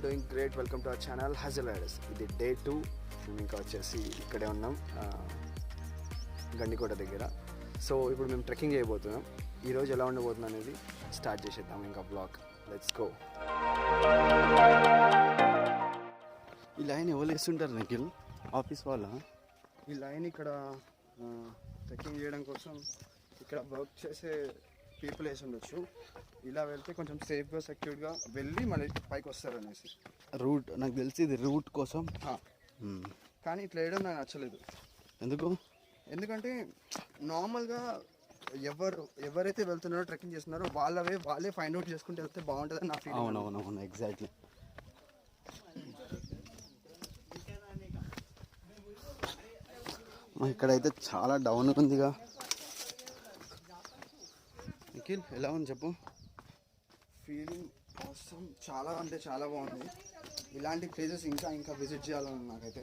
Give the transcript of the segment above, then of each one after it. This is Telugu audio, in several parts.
Doing great. Welcome to our channel hazel ideas. ఇది డే 2. మేము ఇంకా వచ్చేసి ఇక్కడే ఉన్నాం గండికోట దగ్గర. సో ఇప్పుడు మేము ట్రెక్కింగ్ చేయబోతున్నాం. ఈరోజు ఎలా ఉండబోతుంది అనేది స్టార్ట్ చేసేద్దాం ఇంకా బ్లాగ్. Let's go. ఈ లైన్ ఎవరు వేస్తుంటారు నిఖిల్? ఆఫీస్ వాళ్ళ? ఈ లైన్ ఇక్కడ ట్రెక్కింగ్ చేయడం కోసం ఇక్కడ వర్క్ చేసే పీపుల్ వేసి ఉండొచ్చు. ఇలా వెళ్తే కొంచెం సేఫ్గా సెక్యూర్గా వెళ్ళి మళ్ళీ పైకి వస్తారు అనేసి రూట్ నాకు తెలిసి ఇది రూట్ కోసం. కానీ ఇట్లా వేయడం నాకు నచ్చలేదు. ఎందుకంటే నార్మల్గా ఎవరైతే వెళ్తున్నారో ట్రెక్కింగ్ చేస్తున్నారో వాళ్ళే ఫైండ్ అవుట్ చేసుకుంటే వెళ్తే బాగుంటుందని నా ఫీలింగ్. అవునవునవును, ఎగ్జాక్ట్లీ. ఇక్కడైతే చాలా డౌన్ ఉందిగా. నిఖిల్ ఎలా ఉంది చెప్పు? ఫీలింగ్ అవసరం చాలా అంటే చాలా బాగుంది. ఇలాంటి ప్లేసెస్ ఇంకా విజిట్ చేయాలని నాకైతే.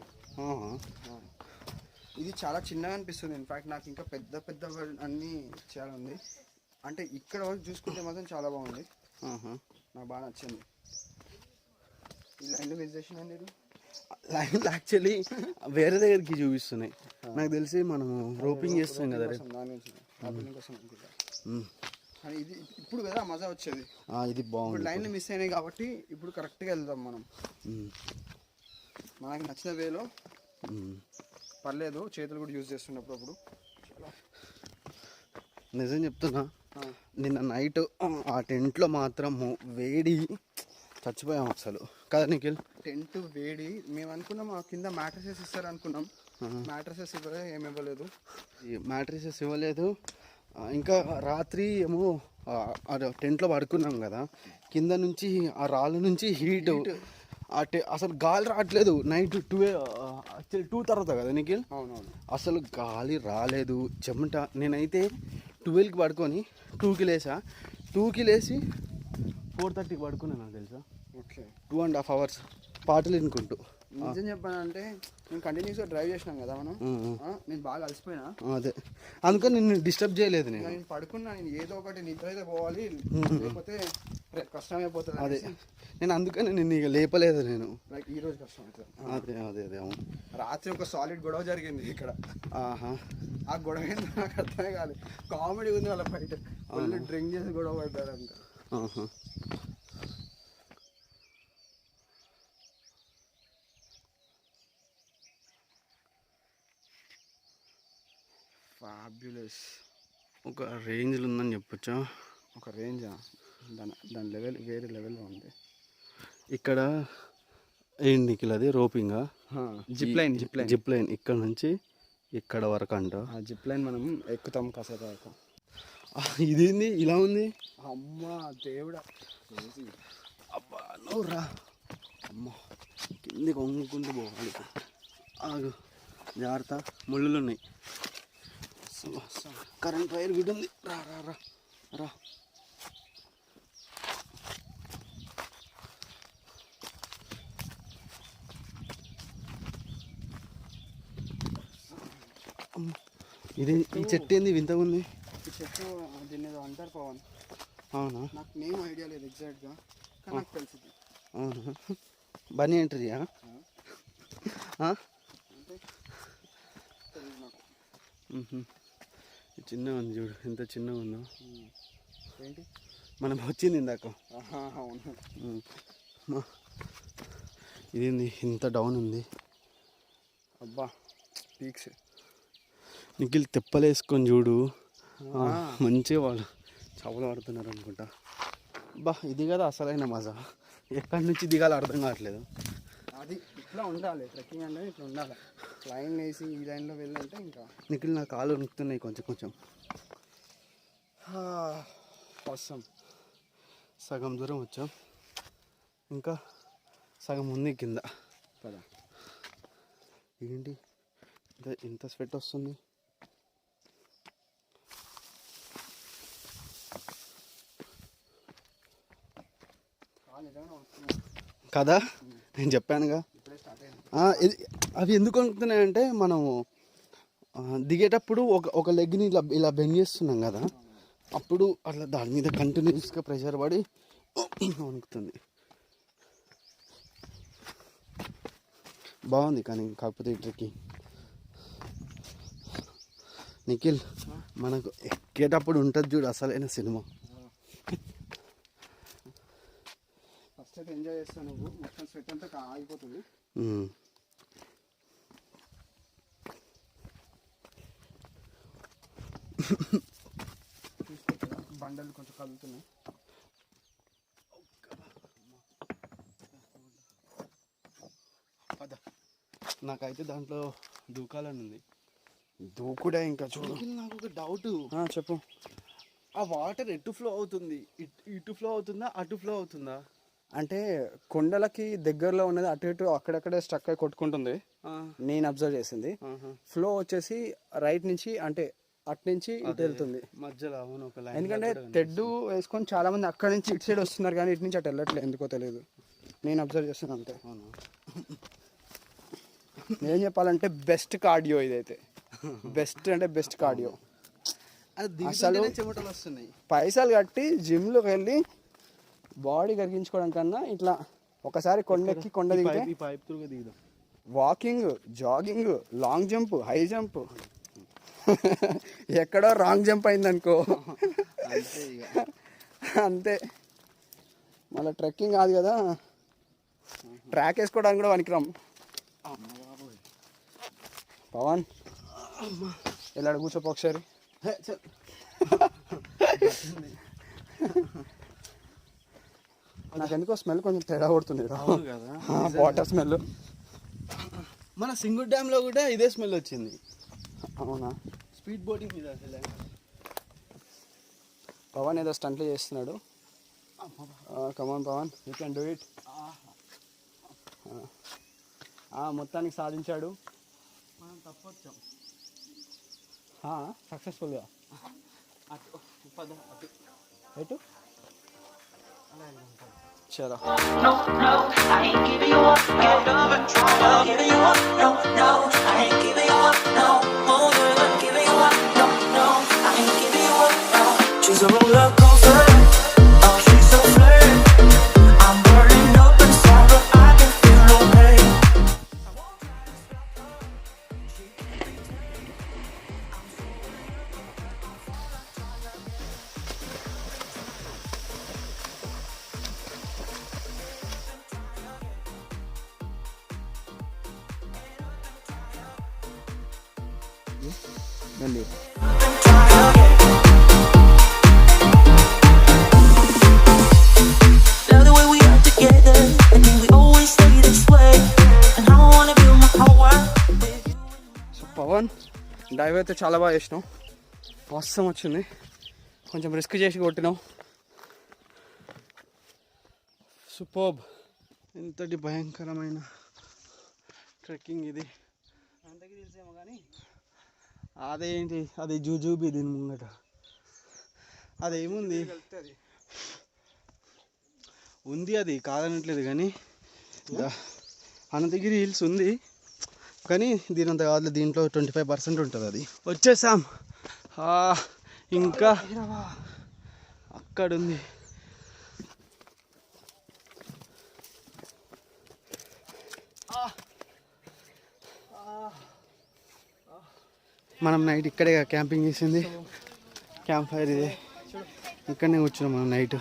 ఇది చాలా చిన్నగా అనిపిస్తుంది. ఇన్ఫ్యాక్ట్ నాకు ఇంకా పెద్ద అన్నీ చేయాలంది. అంటే ఇక్కడ వరకు చూసుకుంటే మాత్రం చాలా బాగుంది. నాకు బాగా నచ్చింది. ఈ లైన్ విజిట్ చేసిన నేను లైన్ యాక్చువల్లీ వేరే దగ్గరికి చూపిస్తున్నాయి. నాకు తెలిసి మనము రోపింగ్ చేస్తాం కదా. కానీ ఇది ఇప్పుడు కదా మజా వచ్చేది. ఇది బాగుంది. లైన్లు మిస్ అయినాయి కాబట్టి ఇప్పుడు కరెక్ట్గా వెళ్దాం మనం. మనకి నచ్చిన వేలో పర్లేదు. చేతులు కూడా యూజ్ చేస్తున్నప్పుడు అప్పుడు నిజం చెప్తున్నా, నిన్న నైట్ ఆ టెంట్లో మాత్రము వేడి చచ్చిపోయాం అసలు కదా నిఖిల్. టెంట్ వేడి. మేము అనుకున్నాం కింద మ్యాట్రసెస్ ఇస్తారు అనుకున్నాం. మ్యాట్రసెస్ ఏమి ఇవ్వలేదు. ఇంకా రాత్రి ఏమో టెంట్లో పడుకున్నాం కదా, కింద నుంచి ఆ రాళ్ళ నుంచి హీట్ అసలు గాలి రావట్లేదు. నైట్ 2 తర్వాత కదా నిఖిల్. అవునవును, అసలు గాలి రాలేదు, చెమట. నేనైతే 12కి పడుకొని 2కి లేసా. 2కి లేచి 4:30కి పడుకున్నాను. నాకు తెలుసా, 2.5 hours పాటలు వినుకుంటూ. నిజం చెప్పానంటే నేను కంటిన్యూస్గా డ్రైవ్ చేసినాం కదా మనం. నేను బాగా అలసిపోయినా. అదే అందుకని నిన్ను డిస్టర్బ్ చేయలేదు. నేను పడుకున్నా. నేను ఏదో ఒకటి నిద్ర అయితే పోవాలి, లేకపోతే కష్టమైపోతుంది. అదే నేను అందుకని నిన్ను ఇక లేపలేదు. నేను లైక్ ఈ రోజు కష్టం అవుతుంది. అదే అవును. రాత్రి ఒక సాలిడ్ గొడవ జరిగింది ఇక్కడ. ఆ గొడవ ఏంటో నాకు అర్థమే కాదు. కామెడీ ఉంది వాళ్ళ బయట. వాళ్ళు డ్రింక్ చేసి గొడవ పడ్డారంట. ఫ్యాబ్యులస్. ఒక రేంజ్లో ఉందని చెప్పొచ్చా? ఒక రేంజా? దాని లెవెల్ వేరే లెవెల్లో ఉంది. ఇక్కడ ఏంటి నిఖిల్? అది రోపింగా? జిప్ లైన్ ఇక్కడ నుంచి ఇక్కడ వరకు అంట. జిప్ లైన్ మనం ఎక్కుతాం కాసేపు. ఇదేంది ఇలా ఉంది? అమ్మా దేవుడా. అబ్బా నువ్వు రా. అమ్మ కిందికి వంగుకుంటూ పోవాలి. ఆగు, జాగ్రత్త, ముళ్ళులు ఉన్నాయి. కరెంట్ వైర్ కూడా ఉంది. రా రా రా రా. ఇది ఈ చెట్టు ఏంది వింతగా ఉంది? ఈ చెట్టు దీన్ని ఏదో అంటారు పవన్. అవునా? నాకు నేమ్ ఐడియా లేదు ఎగ్జాక్ట్గా, కానీ నాకు తెలిసింది. అవునా? బనీ ఎంట్రీయా? చిన్నగా ఉంది చూడు, ఎంత చిన్నగా ఉందో. ఏంటి మనం వచ్చింది ఇందాక. అవును. ఇదేంది ఇంత డౌన్ ఉంది? అబ్బా పీక్స్. నిఖిల్ తెప్పలేసుకొని చూడు, మంచిగా వాళ్ళు చేపలు పడుతున్నారు అనుకుంటా. బా ఇది కదా అసలైన మజా. ఎక్కడి నుంచి దిగాలో అర్థం కావట్లేదు. అది ఇట్లా ఉండాలి. ట్రెక్కింగ్ అనేది ఇట్లా ఉండాలి. లైన్ వేసి ఈ లైన్లో వెళ్ళాలంటే ఇంకా. నిఖిల్ నా కాళ్ళు ఉనుకుతున్నాయి కొంచెం. అవసరం. సగం దూరం వచ్చాం, ఇంకా సగం ఉంది కింద. కదా ఏంటి ఇంత స్వెట్ వస్తుంది? కదా నేను చెప్పానుగా. అవి ఎందుకు అనుకుతున్నాయంటే మనము దిగేటప్పుడు ఒక లెగ్ని ఇలా బెండ్ చేస్తున్నాం కదా, అప్పుడు అట్లా దాని మీద కంటిన్యూస్గా ప్రెషర్ పడి వణుకుతుంది. బాగుంది కానీ కాకపోతే ఈ ట్రెక్కింగ్. నిఖిల్ మనకు ఎక్కేటప్పుడు ఉంటుంది చూడు అసలైన సినిమా. ఫస్ట్ అయితే ఎంజాయ్ చేస్తాను, నువ్వు మొత్తం స్వెట్ అంతా ఆగిపోతుంది. బండలు కొంచెం కదులుతున్నాయి. నాకైతే దాంట్లో దూకాలని ఉంది. దూకుడే ఇంకా చూడు. నాకు ఒక డౌట్, చెప్పు. ఆ వాటర్ ఎటు ఫ్లో అవుతుంది? ఇటు ఫ్లో అవుతుందా అటు ఫ్లో అవుతుందా? అంటే కొండలకి దగ్గరలో ఉన్నది అటు ఇటు అక్కడక్కడే స్ట్రక్ అయి కొట్టుకుంటుంది. నేను అబ్జర్వ్ చేసింది. ఫ్లో వచ్చేసి రైట్ నుంచి అంటే అటు నుంచి ఇటు వెళ్తుంది మధ్యలో. ఎందుకంటే తెడ్డు వేసుకొని చాలా మంది అక్కడ నుంచి ఇటు సైడ్ వస్తున్నారు కానీ ఇటు నుంచి అటు వెళ్ళట్లేదు, ఎందుకో తెలియదు. నేను అబ్జర్వ్ చేస్తాను అంతే. నేను చెప్పాలంటే బెస్ట్ కార్డియో ఇదైతే. బెస్ట్ అంటే బెస్ట్ కార్డియో. అసలు చెమటలు వస్తున్నాయి. పైసలు కట్టి జిమ్లోకి వెళ్ళి బాడీ కరిగించుకోవడం కన్నా ఇట్లా ఒకసారి కొండెక్కి కొండ దిగితే walking, jogging, long jump, high jump, ఎక్కడో రాంగ్ జంప్ అయిందనుకో అంతే. మళ్ళీ ట్రెక్కింగ్ కాదు కదా, ట్రాక్ వేసుకోవడానికి కూడా పనికిరాం. పవన్ వెళ్ళాడు, కూర్చోపో ఒకసారి. నాకు ఎందుకో స్మెల్ కొంచెం తేడా కొడుతుంది కదా, వాటర్ స్మెల్. మన సింగూర్ డ్యామ్లో కూడా ఇదే స్మెల్ వచ్చింది. అవునా? స్పీడ్ బోటింగ్ మీద పవన్ ఏదో స్టంట్లు చేస్తున్నాడు. Come on Pavan, you can do it. మొత్తానికి సాధించాడు. మనం తప్పొచ్చాం సక్సెస్ఫుల్గా. ఎటు చలో. No, no, I ain't giving you up. Get up and try to give you up. No, no, I ain't giving you up. No, oh, you're not giving you up. No, no, I ain't giving you up. No, she's a roller coaster. Oh, she's so flirty. I'm burning up inside, but I can feel no pain. రండి. Love the way we are together, and then we always stay this way. And I wanna build my whole world with you. So Pawan dive అయితే చాలా బాగా చేసినాం, మస్తు వచ్చింది. కొంచెం రిస్క్ చేసి కొట్టినాం. సూపర్బ్. ఇంతటి భయంకరమైన ట్రెక్కింగ్ ఇది. అంతకి తెలిసేమో కానీ అదేంటి, అది జూజూబీ దీని ముంగట. అదేముంది ఉంది, అది కాదనట్లేదు కానీ అనంతగిరి హిల్స్ ఉంది కానీ దీనంత కాదు. దీంట్లో 25% ఉంటుంది. అది వచ్చేసాం. ఇంకా అక్కడుంది. మనం నైట్ ఇక్కడే క్యాంపింగ్ చేసింది. క్యాంప్ ఫైర్ ఇదే, ఇక్కడనే కూర్చున్నాం మనం నైట్.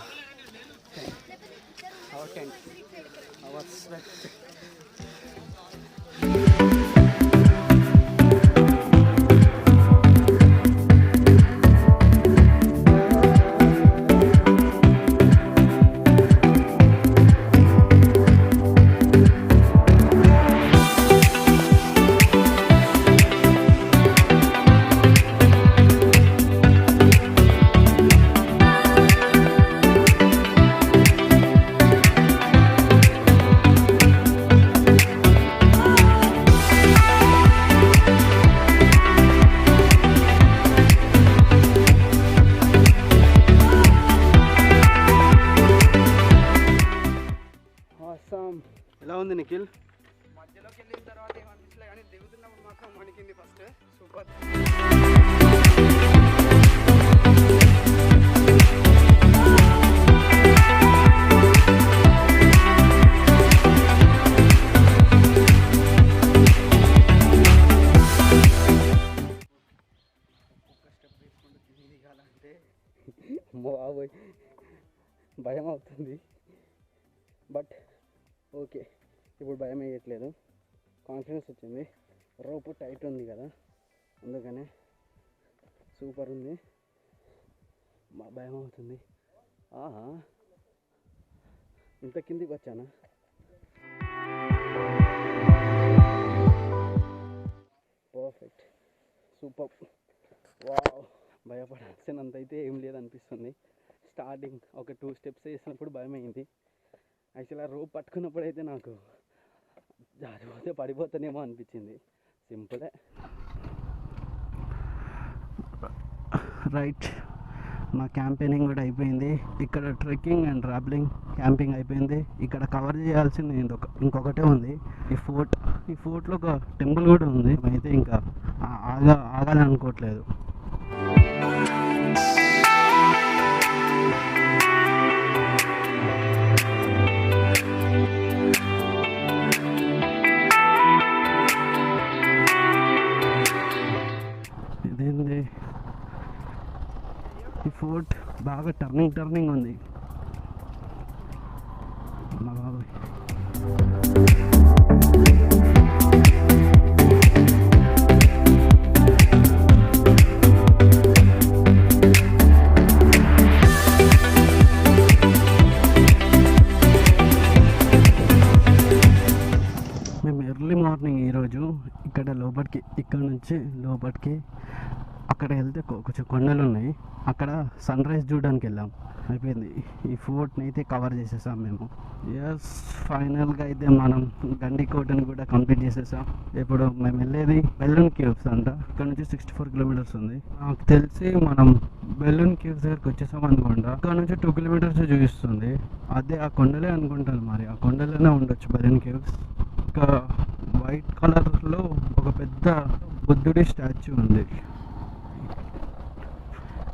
ఎలా ఉంది నిఖిల్? మధ్యలోకి వెళ్ళిన తర్వాత ఏమనిపించలే కానీ దిగుతున్నప్పుడు మాత్రం వణికింది ఫస్ట్. సూపర్. బాబోయ్ భయం అవుతుంది. బట్ ఓకే, ఇప్పుడు భయం వేయట్లేదు, కాన్ఫిడెన్స్ వచ్చింది. రోపు టైట్ ఉంది కదా, అందుకనే సూపర్ ఉంది. భయం అవుతుంది. ఆహా, ఇంత కిందికి వచ్చానా? Perfect, super, wow. భయపడాల్సినంత అయితే ఏం లేదనిపిస్తుంది. స్టార్టింగ్ ఒక 2 స్టెప్స్ వేసినప్పుడు భయం అయింది. యాక్చువల్గా రోప్ పట్టుకున్నప్పుడు అయితే నాకు జారిపోతే పడిపోతానేమో అనిపించింది. సింపులే. రైట్, మా క్యాంపెయినింగ్ కూడా అయిపోయింది. ఇక్కడ ట్రెక్కింగ్ అండ్ రాప్లింగ్ క్యాంపింగ్ అయిపోయింది. ఇక్కడ కవర్ చేయాల్సింది ఇంకొకటే ఉంది, ఈ ఫోర్ట్లో ఒక టెంపుల్ కూడా ఉంది. అయితే ఇంకా ఆగాలనుకోవట్లేదు. ఇదేంది, ఈ ఫోర్ట్ బాగా టర్నింగ్ ఉంది మా బాబాయ్. మేము ఎర్లీ మార్నింగ్ ఈరోజు ఇక్కడ నుంచి లోపలికి అక్కడ వెళ్తే కొంచెం కొండలు ఉన్నాయి, అక్కడ సన్ రైజ్ చూడడానికి వెళ్ళాం. అయిపోయింది, ఈ ఫోర్ట్ని అయితే కవర్ చేసేసాం మేము. ఎస్, ఫైనల్గా అయితే మనం గండికోటని కూడా కంప్లీట్ చేసేసాం. ఇప్పుడు మేము వెళ్ళేది బెలూన్ కేవ్స్ అంట. ఇక్కడ నుంచి 64 కిలోమీటర్స్ ఉంది. నాకు తెలిసి మనం బెలూన్ కేవ్స్ దగ్గరికి వచ్చేసాం అనుకుంటా. ఇక్కడ నుంచి 2 కిలోమీటర్స్ చూపిస్తుంది. అదే ఆ కొండలే అనుకుంటాను, మరి ఆ కొండలోనే ఉండొచ్చు బెలూన్ కేవ్స్. ఇంకా వైట్ కలర్లో ఒక పెద్ద బుద్ధుడి స్టాచ్యూ ఉంది.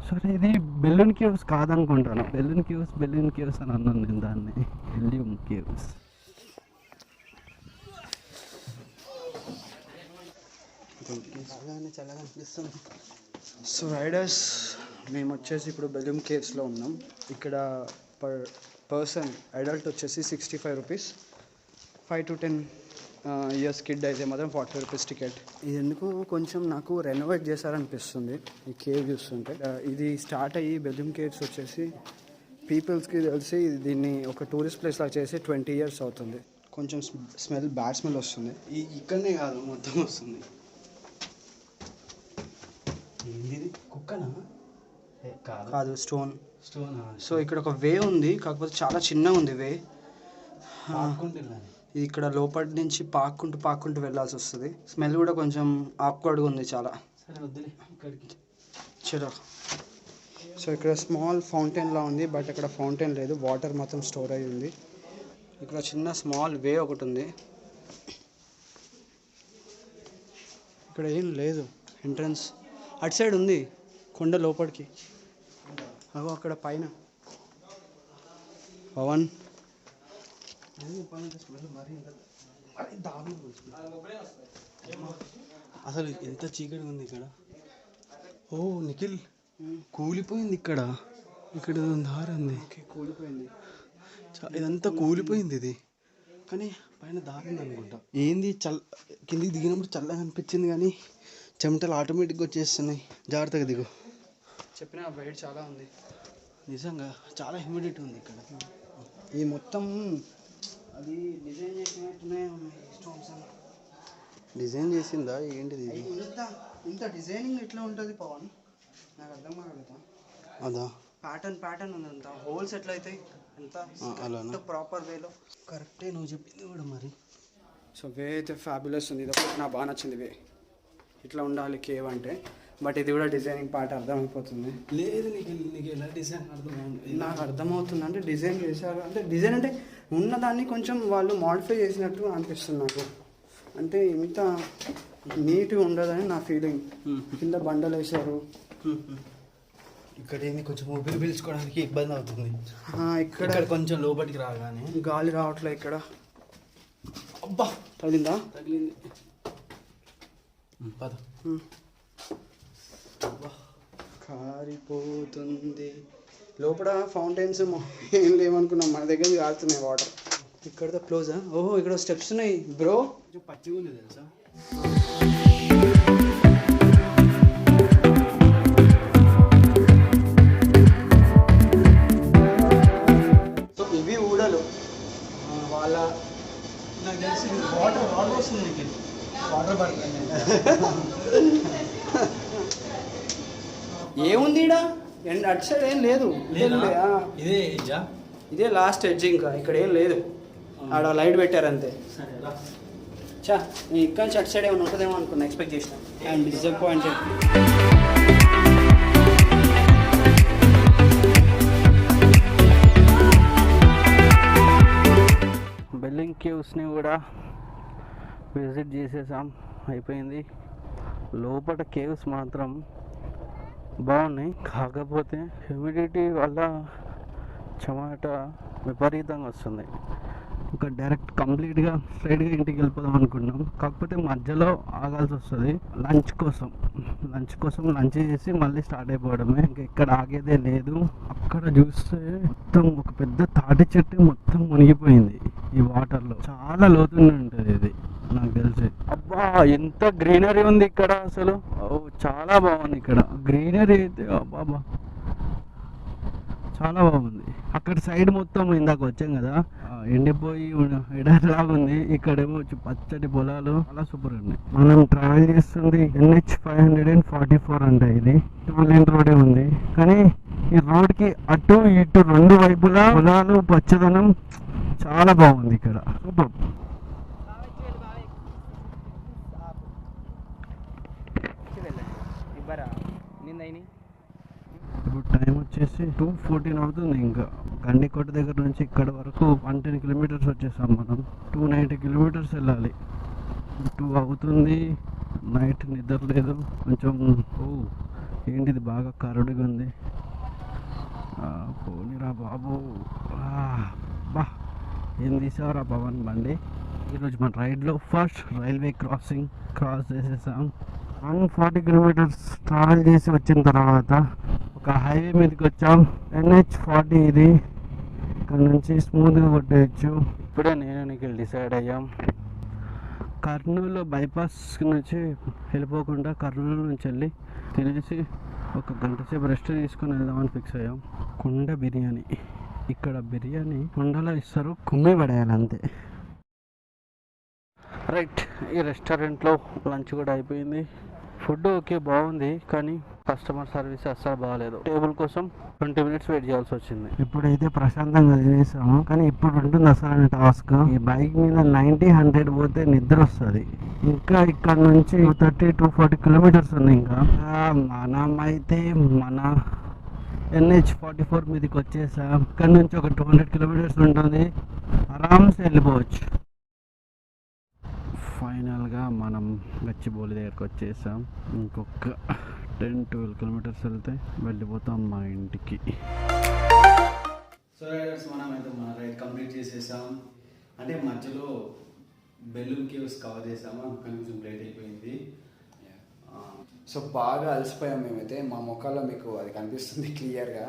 సరే, ఇది బెలూన్ కేవ్స్ కాదనుకుంటాను. బెలూన్ కేవ్స్ అని అన్నాను నేను దాన్ని. హెలియం కేవ్స్. చల్లగా అనిపిస్తుంది. సో రైడర్స్, మేము వచ్చేసి ఇప్పుడు బెలూమ్ కేవ్స్లో ఉన్నాం. ఇక్కడ పర్ పర్సన్ అడల్ట్ వచ్చేసి 65 రూపీస్, 5 to 10 ఇయర్స్ కిడ్ అయితే మాత్రం 40 రూపీస్ టికెట్. ఇది ఎందుకు కొంచెం నాకు రెనోవేట్ చేశారనిపిస్తుంది ఈ కేవ్ చూస్తుంటే. ఇది స్టార్ట్ అయ్యి బెలూమ్ కేవ్స్ వచ్చేసి పీపుల్స్కి తెలిసి దీన్ని ఒక టూరిస్ట్ ప్లేస్ లాగా చేసి 20 years అవుతుంది. కొంచెం బ్యాడ్ స్మెల్ వస్తుంది. ఇక్కడనే కాదు, మొత్తం వస్తుంది. కుక్కనా? కాదు, స్టోన్. సో ఇక్కడ ఒక వే ఉంది, కాకపోతే చాలా చిన్నగా ఉంది వే. ఇక్కడ లోపలి నుంచి పాక్కుంటూ వెళ్ళాల్సి వస్తుంది. స్మెల్ కూడా కొంచెం ఆక్వర్డ్గా ఉంది చాలా. చలో. సో ఇక్కడ స్మాల్ ఫౌంటైన్ లా ఉంది, బట్ ఇక్కడ ఫౌంటైన్ లేదు, వాటర్ మాత్రం స్టోర్ అయ్యి ఉంది. ఇక్కడ చిన్న స్మాల్ వే ఒకటి ఉంది. ఇక్కడ ఏం లేదు ఎంట్రన్స్. అటు సైడ్ ఉంది కొండ లోపలికి. అగో అక్కడ పైన పవన్. అసలు ఎంత చీకటి ఉంది ఇక్కడ. ఓ నిఖిల్, కూలిపోయింది ఇక్కడ దారి ఉంది. కూలిపోయింది, ఇదంతా కూలిపోయింది ఇది. కానీ పైన దారి ఉంది అనుకుంటా. ఏంది కిందికి దిగినప్పుడు చల్లగా అనిపించింది, కానీ చెమటలు ఆటోమేటిక్గా వచ్చేస్తున్నాయి. జాగ్రత్తగా దిగు. చెప్పిన వెయిట్ చాలా ఉంది. నిజంగా చాలా హ్యూమిడిటీ ఉంది ఇక్కడ. ఈ మొత్తం అది డిజైన్ చేసినట్టునే స్టోన్స్. డిజైన్ చేసిందా ఏంటిది? ఇంత డిజైనింగ్ ఎట్లా ఉంటుంది పవన్? నాకు అర్థం కాగలుగుతా. అదా ప్యాటర్న్ ఉంది, అంత హోల్స్ ఎట్లా అవుతాయి అంత ప్రాపర్ వేలో. కరెక్టే నువ్వు చెప్పింది కూడా మరి. సో వే అయితే ఫ్యాబులస్ ఉంది. ఇది ఒకటి నాకు బాగా నచ్చింది. వే ఇట్లా ఉండాలి కేవ్ అంటే. బట్ ఇది కూడా డిజైనింగ్ పార్ట్ అర్థమైపోతుంది. లేదు, నీకు ఎలా డిజైన్ అర్థమవుతుంది? నాకు అర్థమవుతుంది అంటే డిజైన్ చేశారు అంటే, డిజైన్ అంటే ఉన్నదాన్ని కొంచెం వాళ్ళు మాడిఫై చేసినట్టు అనిపిస్తుంది నాకు. అంటే ఇంత నీట్గా ఉండదని నా ఫీలింగ్. కింద బండలు వేశారు. ఇక్కడ ఏంది, కొంచెం ఊపిరి పీల్చుకోవడానికి ఇబ్బంది అవుతుంది. ఇక్కడ కొంచెం లోపలికి రాగానే గాలి రావట్లే ఇక్కడ. అబ్బా, తగిలిందా? తగిలింది. పద. కారిపోతుంది. లోపల ఫౌంటైన్స్ ఏం లేవనుకున్నాం, మన దగ్గర కారుతున్నాయి వాటర్. ఇక్కడ క్లోజా? ఓహో, ఇక్కడ స్టెప్స్ ఉన్నాయి బ్రో. పచ్చిగా ఉంది తెలుసా. సో ఇవి ఊడలు వాళ్ళ నాకు తెలిసి వాటర్ వస్తుంది నీకు. వాటర్ పడుతుంది. ఏముంది ఈడ? అటు సైడ్ ఏం లేదు. ఇదే ఇదే లాస్ట్ ఎడ్జ్, ఇంకా ఇక్కడ ఏం లేదు. ఆడ లైట్ పెట్టారు అంతే. సరే చా, నేను ఇక్కడ నుంచి అటు సైడ్ ఏమైనా ఉంటుందేమో అనుకున్నా, ఎక్స్పెక్ట్ చేసిన. I'm disappointed. బెల్లింగ్ కేవ్స్ని కూడా విజిట్ చేసేసాం, అయిపోయింది. లోపల కేవ్స్ మాత్రం బాగున్నాయి, కాకపోతే హ్యూమిడిటీ వల్ల చెమట విపరీతంగా వస్తుంది. ఒక డైరెక్ట్ కంప్లీట్గా స్ట్రైట్గా ఇంటికి వెళ్ళిపోదాం అనుకున్నాం, కాకపోతే మధ్యలో ఆగాల్సి వస్తుంది లంచ్ కోసం లంచ్ చేసి మళ్ళీ స్టార్ట్ అయిపోవడమే. ఇంకా ఇక్కడ ఆగేదే లేదు. అక్కడ చూస్తే మొత్తం ఒక పెద్ద తాటి చెట్టు మొత్తం మునిగిపోయింది ఈ వాటర్లో. చాలా లోతుగా ఉంటుంది ఇది నాకు తెలిసి. అబ్బా, ఎంత గ్రీనరీ ఉంది ఇక్కడ అసలు. చాలా బాగుంది ఇక్కడ గ్రీనరీ అయితే. అబ్బా, చాలా బాగుంది. అక్కడ సైడ్ మొత్తం ఇందాక వచ్చాం కదా, ఎండిపోయి ఎడారిలాగా ఉంది. ఇక్కడేమో పచ్చటి పొలాలు, చాలా సూపర్ ఉంది. మనం ట్రావెల్ చేస్తుంది NH 544 అంటే. ఇది 2 లేన్ రోడే ఉంది, కానీ ఈ రోడ్కి అటు ఇటు రెండు వైపులా పొలాలు, పచ్చదనం చాలా బాగుంది ఇక్కడ. సూపర్. ఇప్పుడు టైం వచ్చేసి 2:14 అవుతుంది. ఇంకా గండికోట దగ్గర నుంచి ఇక్కడ వరకు 110 కిలోమీటర్స్ వచ్చేసాం మనం. 290 కిలోమీటర్స్ వెళ్ళాలి. 2 అవుతుంది. నైట్ నిద్ర లేదు కొంచెం. ఏంటిది బాగా కరుడుగా ఉంది. పోనీరా బాబు. బా, ఏం తీసావరా పవన్ బండి. ఈరోజు మన రైడ్లో ఫస్ట్ రైల్వే క్రాస్ చేసేసాం. 140 కిలోమీటర్స్ ట్రావెల్ చేసి వచ్చిన తర్వాత ఒక హైవే మీదకి వచ్చాం. NH 40 ఇది. ఇక్కడ నుంచి స్మూత్గా కొట్టేయచ్చు. ఇప్పుడే నేను నీకు డిసైడ్ అయ్యాం. కర్నూలు బైపాస్ నుంచి వెళ్ళిపోకుండా కర్నూలు నుంచి వెళ్ళి తినేసి ఒక గంట సేపు రెస్ట్ తీసుకొని వెళ్దామని ఫిక్స్ అయ్యాం. కుండ బిర్యానీ. ఇక్కడ బిర్యానీ కుండలో ఇస్తారు, కుమ్మి పడేయాలి అంతే. రైట్, ఈ రెస్టారెంట్లో లంచ్ కూడా అయిపోయింది. ఫుడ్ ఓకే బాగుంది, కానీ కస్టమర్ సర్వీస్ అస్సలు బాగాలేదు. టేబుల్ కోసం 20 మినిట్స్ వెయిట్ చేయాల్సి వచ్చింది. ఇప్పుడైతే ప్రశాంతంగా తినేసాము, కానీ ఇప్పుడు ఉంటుంది అసలు టాస్క్. ఈ బైక్ మీద 90-100 పోతే నిద్ర వస్తుంది. ఇంకా ఇక్కడ నుంచి 230-240 కిలోమీటర్స్ ఉంది. ఇంకా మనమైతే మన NH 44 మీదకి వచ్చేసాం. ఇక్కడ నుంచి ఒక 200 కిలోమీటర్స్ ఉంటుంది, ఆరామ్సే వెళ్ళిపోవచ్చు. ఫైనల్గా మనం గచ్చిబౌలి దగ్గరకు వచ్చేసాం. ఇంకొక 10-12 కిలోమీటర్స్ వెళ్తే వెళ్ళిపోతాం మా ఇంటికి. సో రైడర్స్, మనమైతే మన రైడ్ కంప్లీట్ చేసేసాం. అంటే మధ్యలో బెలూమ్ కేవ్స్ కవర్ చేసాము, కానీ కొంచెం లేట్ అయిపోయింది. సో బాగా అలసిపోయాం మేమైతే. మా మొక్కల్లో మీకు అది కనిపిస్తుంది క్లియర్గా.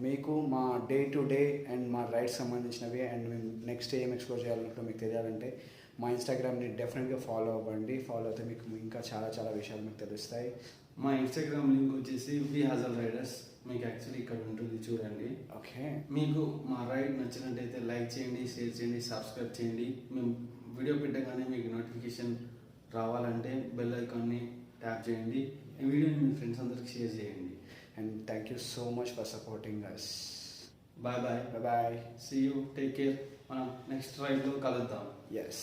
మీకు మా డే టు డే అండ్ మా రైడ్స్ సంబంధించినవి అండ్ మేము నెక్స్ట్ ఏం ఎక్స్ప్లోర్ చేయాలంటే మీకు తెలియాలంటే మా ఇన్స్టాగ్రామ్ని డెఫినెట్గా ఫాలో అవ్వండి. ఫాలో అయితే మీకు ఇంకా చాలా చాలా విషయాలు మీకు తెలుస్తాయి. మా ఇన్స్టాగ్రామ్ లింక్ వచ్చేసి వి హాజల్ రైడర్స్. మీకు యాక్చువల్లీ ఇక్కడ ఉంటుంది, చూడండి. ఓకే, మీకు మా రైడ్ నచ్చినట్టయితే లైక్ చేయండి, షేర్ చేయండి, సబ్స్క్రైబ్ చేయండి. మేము వీడియో పెట్టగానే మీకు నోటిఫికేషన్ రావాలంటే బెల్ ఐకాన్ని ట్యాప్ చేయండి. ఈ వీడియోని మీ ఫ్రెండ్స్ అందరికి షేర్ చేయండి. And thank you so much for supporting us. Bye bye. Bye. See you, take care. మనం నెక్స్ట్ రైడ్లో కలుద్దాం. ఎస్.